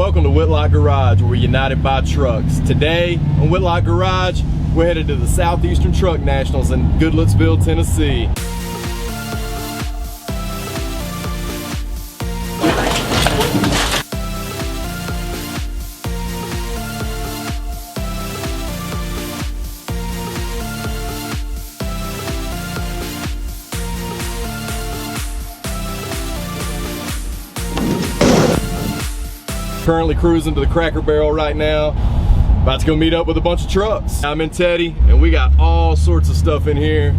Welcome to Whitlock Garage, where we're united by trucks. Today on Whitlock Garage, we're headed to the Southeastern Truck Nationals in Goodlettesville, Tennessee. Currently cruising to the Cracker Barrel right now. About to go meet up with a bunch of trucks. I'm in Teddy, and we got all sorts of stuff in here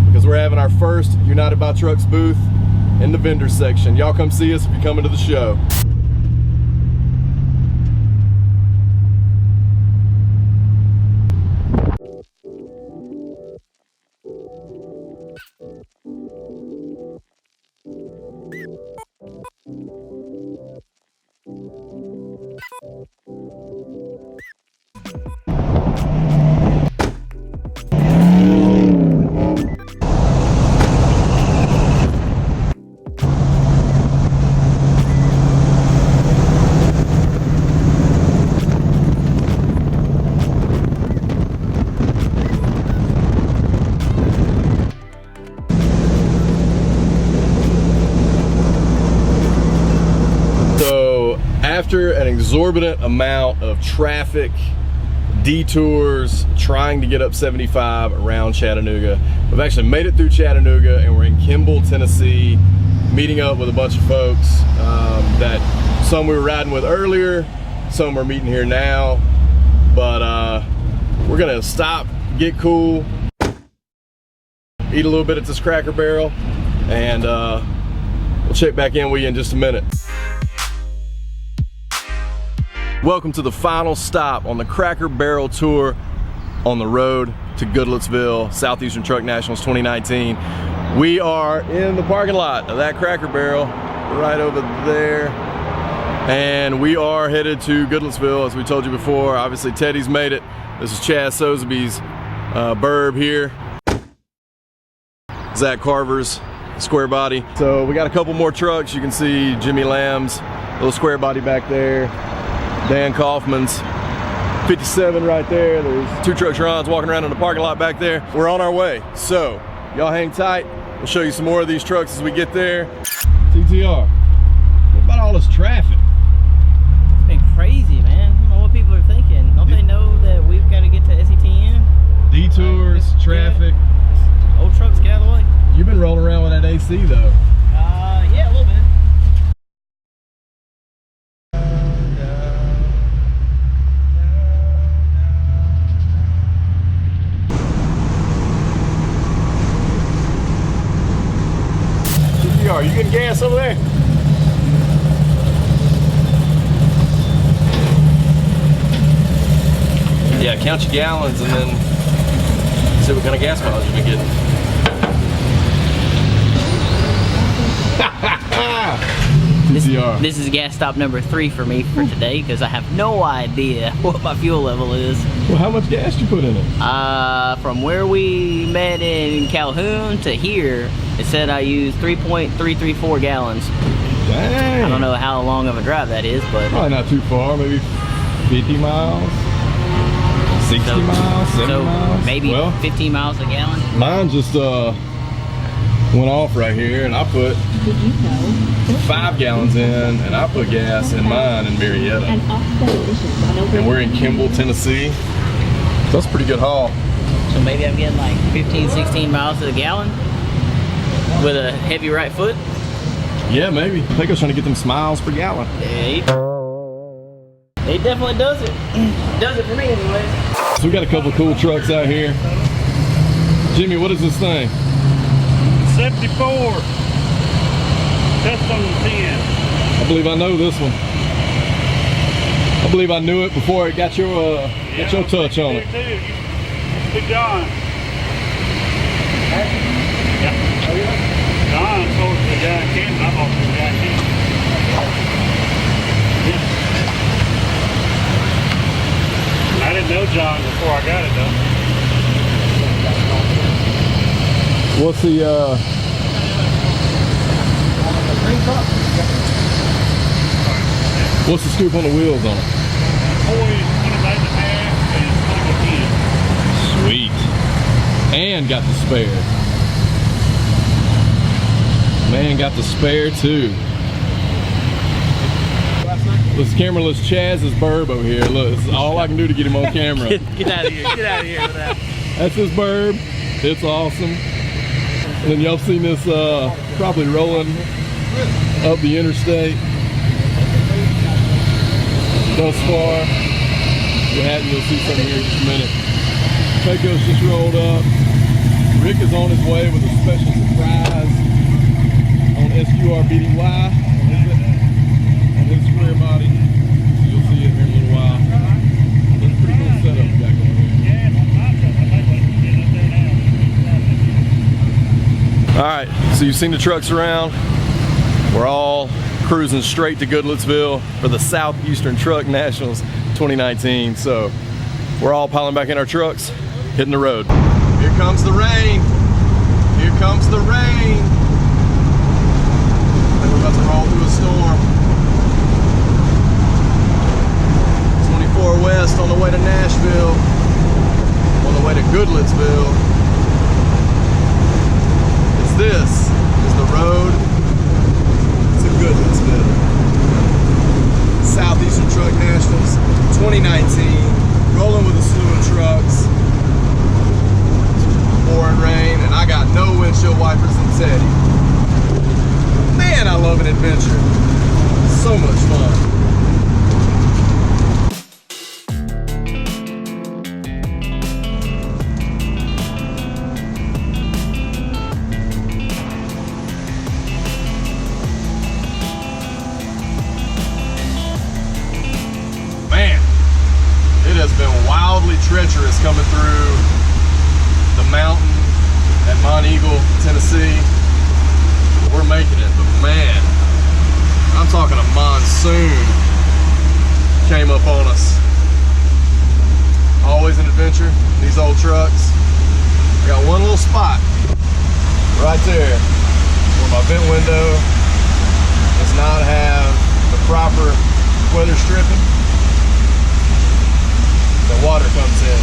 because we're having our first United by Trucks booth in the vendor section. Y'all come see us if you're coming to the show. After an exorbitant amount of traffic, detours, trying to get up 75 around Chattanooga, we've actually made it through Chattanooga and we're in Kimball, Tennessee, meeting up with a bunch of folks that some we were riding with earlier, some we're meeting here now, but we're gonna stop, get cool, eat a little bit at this Cracker Barrel, and we'll check back in with you in just a minute. Welcome to the final stop on the Cracker Barrel tour on the road to Goodlettsville, Southeastern Truck Nationals 2019. We are in the parking lot of that Cracker Barrel right over there. And we are headed to Goodlettsville, as we told you before. Obviously, Teddy's made it. This is Chaz Sotheby's burb here. Zach Carver's square body. So we got a couple more trucks. You can see Jimmy Lamb's little square body back there. Dan Kaufman's 57 right there. There's two truck Sharons walking around in the parking lot back there. We're on our way. So y'all hang tight. We'll show you some more of these trucks as we get there. TTR, what about all this traffic? It's been crazy, man. I don't know what people are thinking. Don't they know that we've got to get to SETN? Detours, traffic. Old trucks get out of the way. You've been rolling around with that AC though. Yeah, a little bit. Are you getting gas over there? Yeah, count your gallons and then see what kind of gas mileage you've been getting. This is gas stop number 3 for me for today because I have no idea what my fuel level is. Well, how much gas did you put in it? From where we met in Calhoun to here, it said I used 3.334 gallons. Dang. I don't know how long of a drive that is, but probably not too far, maybe 50 miles, 60 miles, 70 miles. Maybe 15 miles a gallon. Mine just went off right here, and I put 5 gallons in, and I put gas in mine in Marietta. And we're in Kimball, Tennessee. So that's a pretty good haul. So maybe I'm getting like 15, 16 miles to the gallon with a heavy right foot. Yeah, maybe. I think I was trying to get them miles per gallon. It definitely does it. Does it for me anyway. So we got a couple of cool trucks out here. Jimmy, what is this thing? 74. Test on the 10. I believe I know this one. I believe I knew it before it got your touch on it. Big John. Yeah. John sold to the guy in Canton. I bought to the guy in Canton. I didn't know John before I got it though. What's the green truck? What's the scoop on the wheels on it? Always 25 and a half and 20 Sweet. And got the spare. Man, got the spare too. This camera-less Chaz's burb over here. Look, this is all I can do to get him on camera. Get out of here. Get out of here with that. That's his burb. It's awesome. And then y'all seen this probably rolling up the interstate thus far. If you hadn't, you'll see something here in just a minute. Pecos just rolled up. Rick is on his way with a special surprise on SQRBDY on his square body. So you'll see it here in a little while. That's a pretty cool setup we got going here. All right, so you've seen the trucks around. We're all cruising straight to Goodlettesville for the Southeastern Truck Nationals 2019. So we're all piling back in our trucks, hitting the road. Here comes the rain. Here comes the rain. And we're about to roll through a storm. 24 west on the way to Nashville, on the way to Goodlettesville. This is the road to Goodlettesville. Southeastern Truck Nationals 2019, rolling with a slew of trucks, pouring rain, and I got no windshield wipers and Teddy. Man, I love an adventure. So much fun. It has been wildly treacherous coming through the mountain at Mount Eagle, Tennessee. We're making it, but man, I'm talking a monsoon came up on us. Always an adventure, these old trucks. I got one little spot right there where my vent window does not have the proper weather stripping. The water comes in.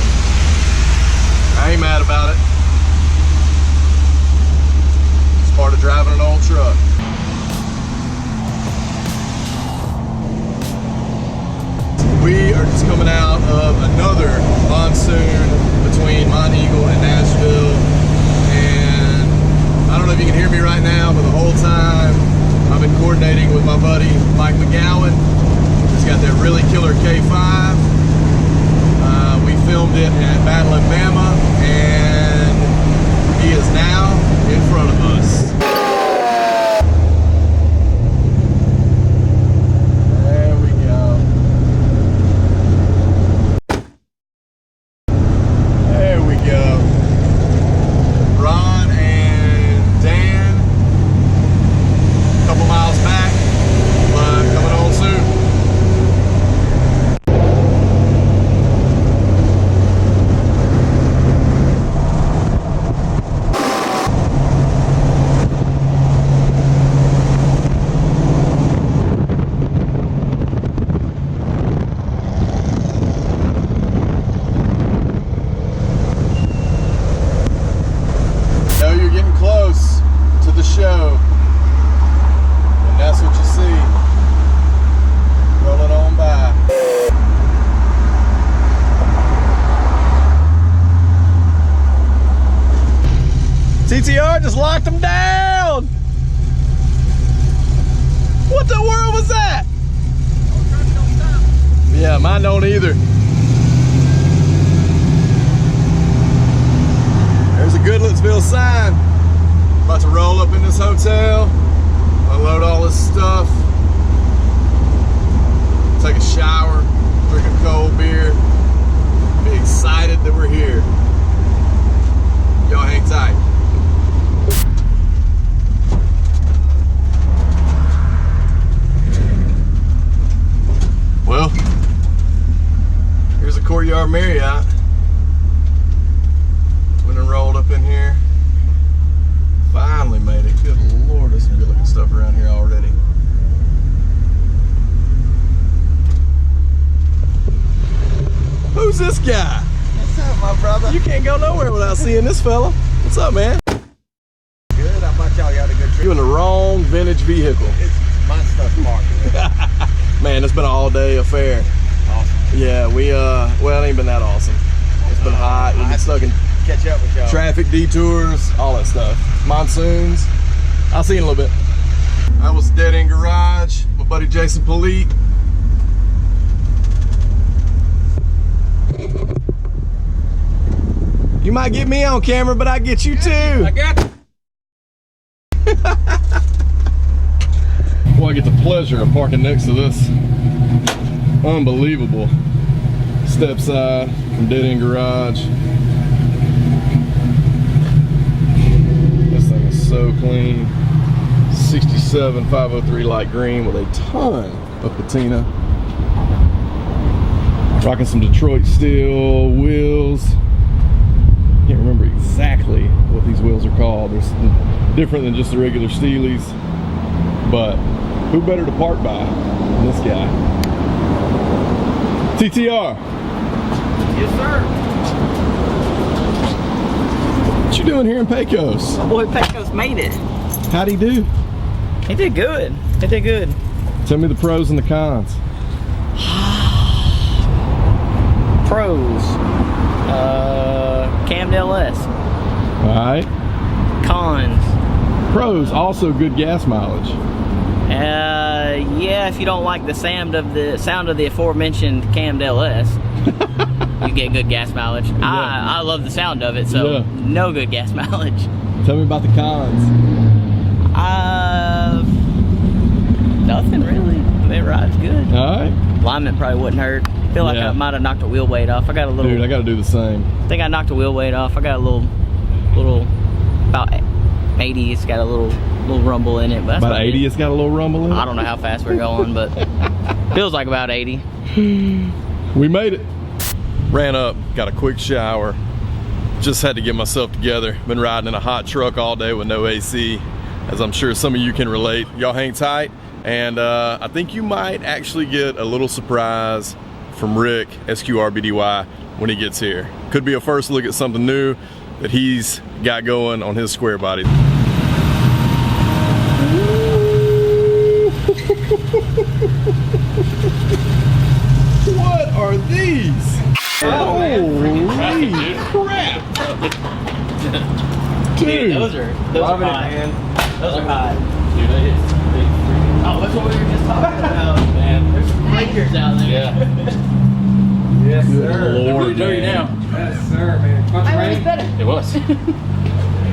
I ain't mad about it. It's part of driving an old truck. We are just coming out of another monsoon between Mount Eagle and Nashville. And I don't know if you can hear me right now, but the whole time I've been coordinating with my buddy Mike McGowan. He's got that really killer K5. We filmed it at Battle of Bama, and he is now in front of us. There we go. There we go. Ron and Dan, a couple miles back, but coming on soon. Show, and that's what you see rolling on by. TTR just locked them down. What the world was that? Yeah, mine don't either. There's a Goodlettsville sign. About to roll up in this hotel, unload all this stuff, take a shower, drink a cold beer, be excited that we're here. Y'all hang tight. Well, here's a Courtyard Marietta. Went and rolled up in here. Finally made it. Good Lord, there's some good looking stuff around here already. Who's this guy? What's up, my brother? You can't go nowhere without seeing this fella. What's up, man? Good. How about y'all? You had a good trip? You in the wrong vintage vehicle. My stuff's marked. Man, it's been an all-day affair. Awesome. Yeah, well, it ain't been that awesome. It's been hot. We've been stuck in Catch up with y'all. traffic detours, all that stuff. Monsoons. I'll see you in a little bit. That was Dead End Garage. My buddy Jason Polite. You might get me on camera, but I get you too. I got you. Boy, I get the pleasure of parking next to this unbelievable step side from Dead End Garage. This thing is so clean. 67 503 light green with a ton of patina. Rocking some Detroit steel wheels. Can't remember exactly what these wheels are called. They're different than just the regular Steelies, but who better to park by than this guy? TTR. Yes, sir. What you doing here in Pecos? My boy Pecos made it. How'd he do? He did good. He did good. Tell me the pros and the cons. Pros. Cammed LS. All right. Cons. Pros, also good gas mileage. Yeah, if you don't like the sound of the aforementioned cammed LS, you get good gas mileage. Yeah. I love the sound of it, so Yeah. no good gas mileage. Tell me about the cons. Nothing really. It rides good. All right. Alignment probably wouldn't hurt. Feel like Yeah. I might have knocked a wheel weight off. I got a little. Dude, I got to do the same. I think I knocked a wheel weight off. I got a little about 80. It's got a little rumble in it. But that's About 80, it's got a little rumble in it. I don't know how fast we're going, but feels like about 80. We made it. Ran up, got a quick shower. Just had to get myself together. Been riding in a hot truck all day with no AC, as I'm sure some of you can relate. Y'all hang tight, and I think you might actually get a little surprise from Rick, SQRBDY, when he gets here. Could be a first look at something new that he's got going on his square body. What are these? Holy crap! Dude, Those are hot. Those are hot. Dude, Oh, that's what we were just talking about, man. There's some breakers out there. yeah. Yes, Good sir. They're Lord, really dirty man. now. Yes, sir, man. Punch rain. It was.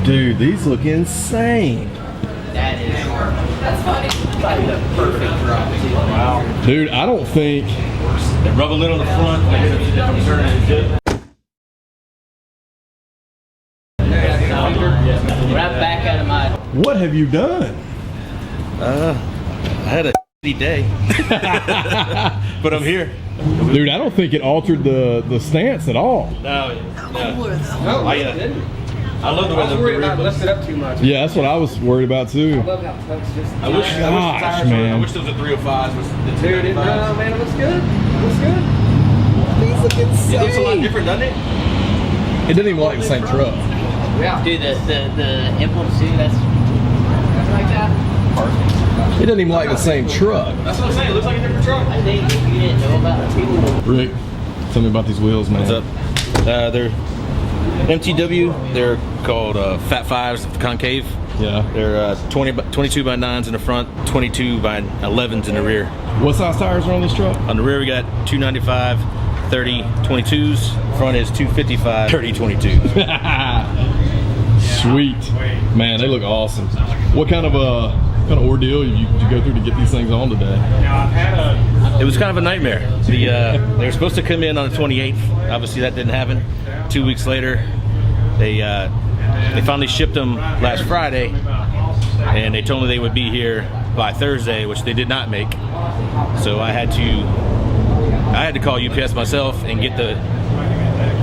Dude, these look insane. That is. That's funny. Probably the perfect drop. Wow. Dude, I don't think. They rub a little on the front, like it's a different turn and dip. Right back out of my. What have you done? I had a day. But I'm here. Dude, I don't think it altered the stance at all. No. No, I love the way I was worried about lifting up too much. Yeah, that's what I was worried about too. I love how Tuck's just. I wish the Gosh, tires were, man. I wish there was a 305s. Dude, no, man, it looks good. It looks good. These look It looks a lot insane. different, doesn't it? It didn't even look like the same truck. Yeah. Dude, the impulse too. That's like that. Perfect. It doesn't even look like the same truck. That's what I'm saying. It looks like a different truck. I think if you didn't know about it, people would. Rick, tell me about these wheels, man. What's up? They're MTW. They're called Fat Fives concave. Yeah. They're 22 by 9s in the front, 22 by 11s in the rear. What size tires are on this truck? On the rear, we got 295, 30 22s. Front is 255, 30 22s. Sweet. Man, they look awesome. What kind of ordeal did you go through to get these things on today? It was kind of a nightmare. They were supposed to come in on the 28th. Obviously, that didn't happen. 2 weeks later, they finally shipped them last Friday, and they told me they would be here by Thursday, which they did not make. So I had to call UPS myself and get the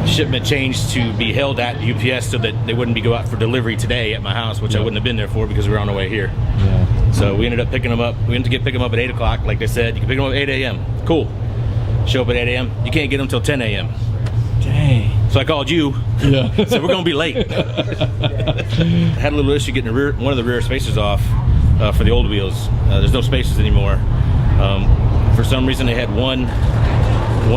shipment changed to be held at UPS so that they wouldn't go out for delivery today at my house, which I wouldn't have been there for because we were on our way here. Yeah. So we ended up picking them up. We went to pick them up at 8 o'clock. Like they said, you can pick them up at 8 a.m. Cool. Show up at 8 a.m. You can't get them till 10 a.m. So I called you. Yeah. So we're gonna be late. Had a little issue getting one of the rear spacers off for the old wheels. There's no spacers anymore. For some reason, they had one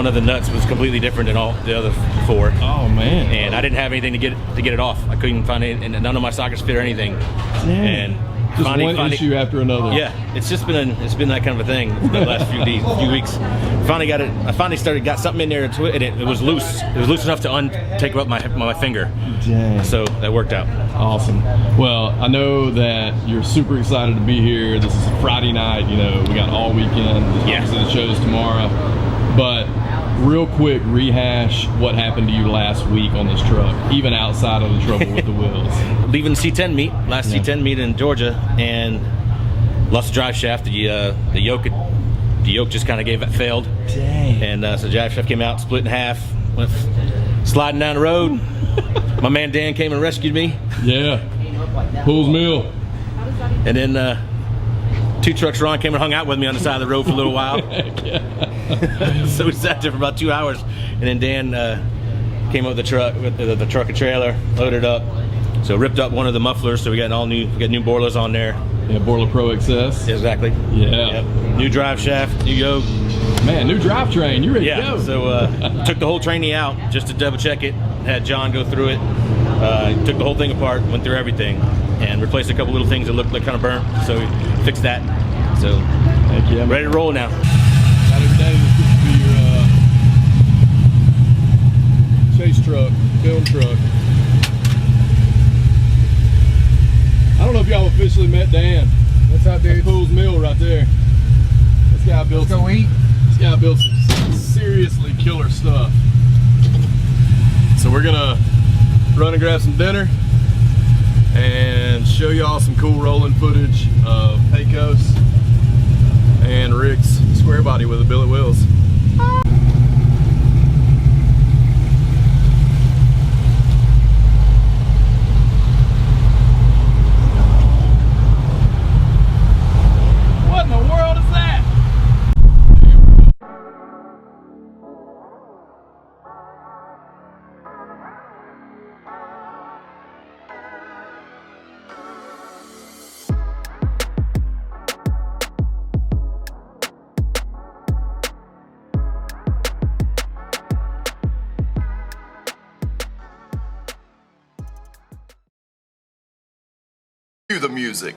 of the nuts was completely different than all the other 4. Oh man! And I didn't have anything to get it off. I couldn't find it, and none of my sockets fit or anything. Damn. And Just one issue after another. Yeah, it's been that kind of a thing the last few weeks. Finally got it. I finally got something in there, and it was loose. It was loose enough to take up my finger. Dang. So that worked out. Awesome. Well, I know that you're super excited to be here. This is a Friday night. You know, we got all weekend. Yeah. Obviously, the show's tomorrow. But real quick, rehash what happened to you last week on this truck, even outside of the trouble with the wheels. Leaving C10 meet, last C10 meet in Georgia, and lost the drive shaft. The yoke just kind of failed. Dang. And so the drive shaft came out, split in half, went sliding down the road. My man Dan came and rescued me. Yeah. Pools Mill. And then 2 trucks Ron came and hung out with me on the side of the road for a little while. So we sat there for about 2 hours, and then Dan came up with the truck and trailer, loaded up. So ripped up one of the mufflers, so we got new boilers on there. Yeah, Boiler Pro XS. Exactly. Yeah. Yep. New drive shaft, new yoke. Man, new drivetrain. You ready to Yeah. go? So took the whole training out just to double check it. Had John go through it. Took the whole thing apart, went through everything, and replaced a couple little things that looked like kind of burnt. So we fixed that. So Heck yeah, ready to roll now. Not every day this gets to be your chase truck, film truck. I don't know if y'all officially met Dan. What's up, dude? That's Pools Mill right there. This guy built some seriously killer stuff. So we're gonna run and grab some dinner and show y'all some cool rolling footage of Pecos and Rick's square body with the billet wheels. What in the world is that? Cue the music.